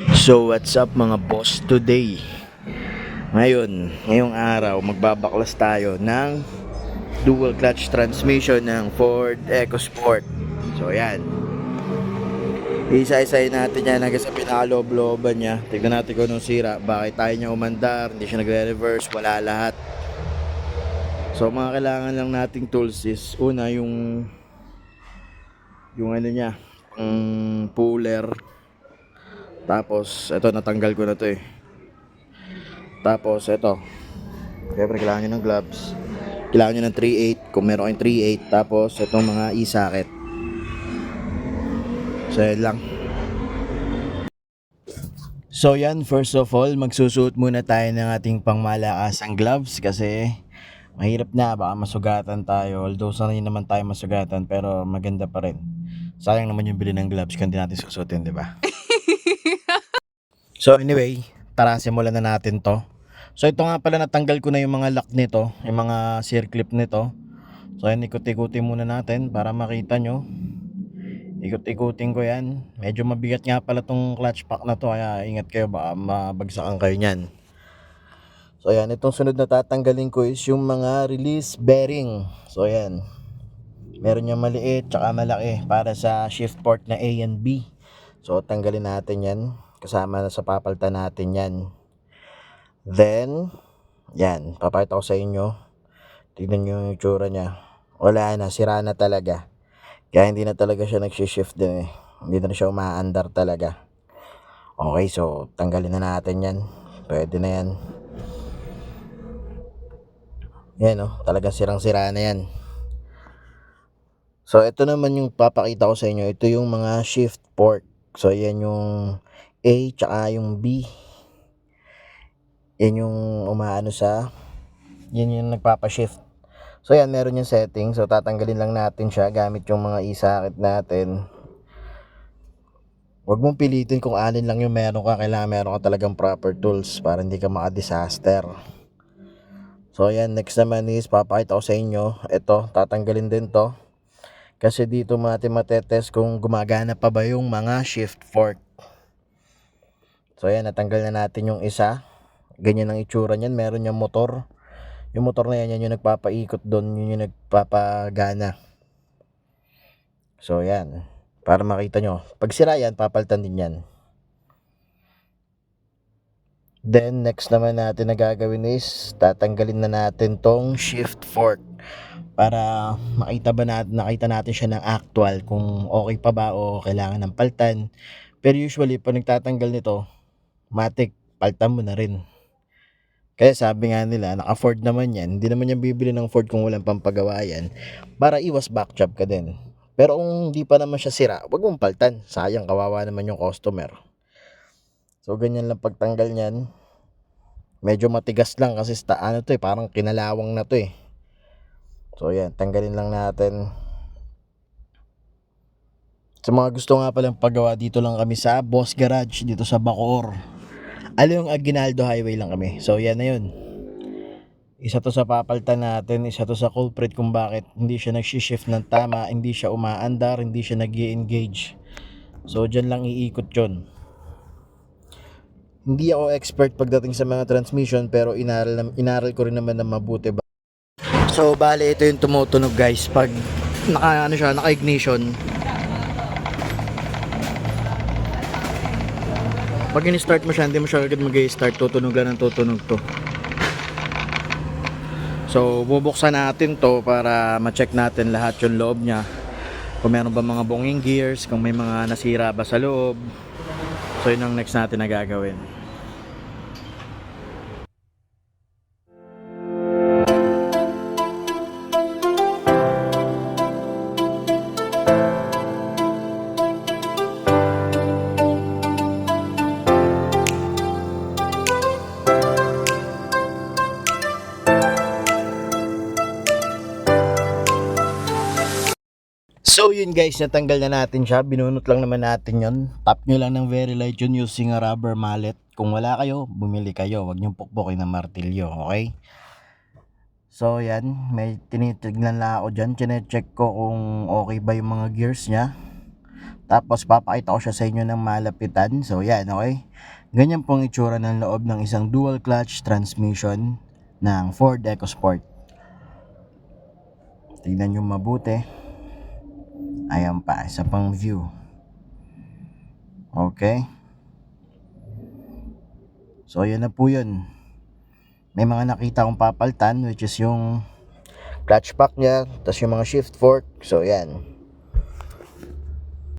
So what's up mga boss today? Ngayong araw magbabaklas tayo ng dual clutch transmission ng Ford EcoSport. So yan, isa-isayin natin yan hanggang sa pinakaloob-looban niya. Tignan natin kung anong sira, bakit tayo niya umandar, hindi siya nagre-reverse, wala lahat. So mga kailangan lang nating tools is una yung ano niya, puller. Tapos ito, natanggal ko na to eh. Tapos ito, siyempre kailangan nyo ng gloves, kailangan nyo ng 3/8 kung meron kayong 3/8. Tapos itong mga e-socket. So yan lang. So yan, first of all, magsusuot muna tayo ng ating pangmalakasang gloves kasi mahirap na, baka masugatan tayo. Although sanay naman tayo masugatan, pero maganda pa rin. Sayang naman yung bili ng gloves kung hindi natin susuotin, di ba? So anyway, tara simulan na natin to. So ito nga pala, natanggal ko na yung mga lock nito, yung mga circlip nito. So yan, ikot-ikutin muna natin para makita nyo. Ikot-ikutin ko yan. Medyo mabigat nga pala tong clutch pack na to, kaya ingat kayo, baka mabagsakan kayo nyan. So yan, itong sunod na tatanggalin ko is yung mga release bearing. So yan, meron yung maliit tsaka malaki para sa shift port na A and B. So tanggalin natin yan, kasama na sa papalitan natin yan. Then yan, papakita ko sa inyo. Tignan nyo yung itsura nya. Wala na, sira na talaga. Kaya hindi na talaga siya nagsishift din eh. Hindi na siya umaandar talaga. Okay, so tanggalin na natin yan. Pwede na yan. Yan oh, talagang sirang-sira na yan. So ito naman yung papakita ko sa inyo. Ito yung mga shift port. So yan yung A tsaka yung B. Yan yung umaano sa, yan yung nagpapa-shift. So yan, meron yung setting. So tatanggalin lang natin siya gamit yung mga e-socket natin. Huwag mong pilitin kung alin lang yung meron ka. Kailangan meron ka talagang proper tools para hindi ka maka-disaster. So yan, next naman is papakita ko sa inyo. Ito, tatanggalin din to. Kasi dito natin matetest kung gumagana pa ba yung mga shift fork. So yan, natanggal na natin yung isa. Ganyan ang itsura niyan. Meron yung motor. Yung motor na yan, yan yung nagpapaikot doon. Yun yung nagpapagana. So yan, para makita nyo. Pag sira yan, papalitan din yan. Then next naman natin na gagawin is tatanggalin na natin tong shift fork para nakita natin siya ng actual kung okay pa ba o kailangan ng paltan. Pero usually pag nagtatanggal nito, matik, paltan mo na rin. Kaya sabi nga nila, naka Ford naman yan, hindi naman yan bibili ng Ford kung walang pampagawa yan, para iwas back job ka din. Pero kung hindi pa naman siya sira, wag mong paltan, sayang, kawawa naman yung customer. So ganyan lang pagtanggal niyan. Medyo matigas lang kasi ano to eh, parang kinalawang na to eh. So yan, tanggalin lang natin. Sa mga gusto nga palang paggawa, dito lang kami sa Boss Garage, dito sa Bacoor. Yung Aguinaldo Highway lang kami. So yan na yun. Isa to sa papalitan natin, isa to sa culprit kung bakit hindi siya nagsishift ng tama, hindi siya umaandar, hindi siya nag-i-engage. So dyan lang iikot yun. Hindi ako expert pagdating sa mga transmission, pero inaral ko rin naman na mabuti ba. So bale, ito yung tumutunog guys pag naka-ignition. Pag in-start mo siya, hindi mo siya agad mag-i-start, tutunog lang ng tutunog to. So bubuksan natin to para ma-check natin lahat yung loob niya. Kung meron ba mga bunging gears, kung may mga nasira ba sa loob. So yun ang next natin na gagawin. So yun guys, natanggal na natin siya. Binunot lang naman natin yun. Tap nyo lang ng very light yun using a rubber mallet. Kung wala kayo, bumili kayo. Huwag nyo pukpukin ng martilyo, okay? So yan, may tinitignan lang ako dyan. Chine-check ko kung okay ba yung mga gears nya. Tapos papakita ko siya sa inyo ng malapitan. So yan, okay. Ganyan pong itsura ng loob ng isang dual clutch transmission ng Ford EcoSport. Tingnan nyo mabuti. Ayan pa, isa pang view. Okay. So yan na po yun. May mga nakita akong papaltan, which is yung clutch pack niya, tapos yung mga shift fork. So yan.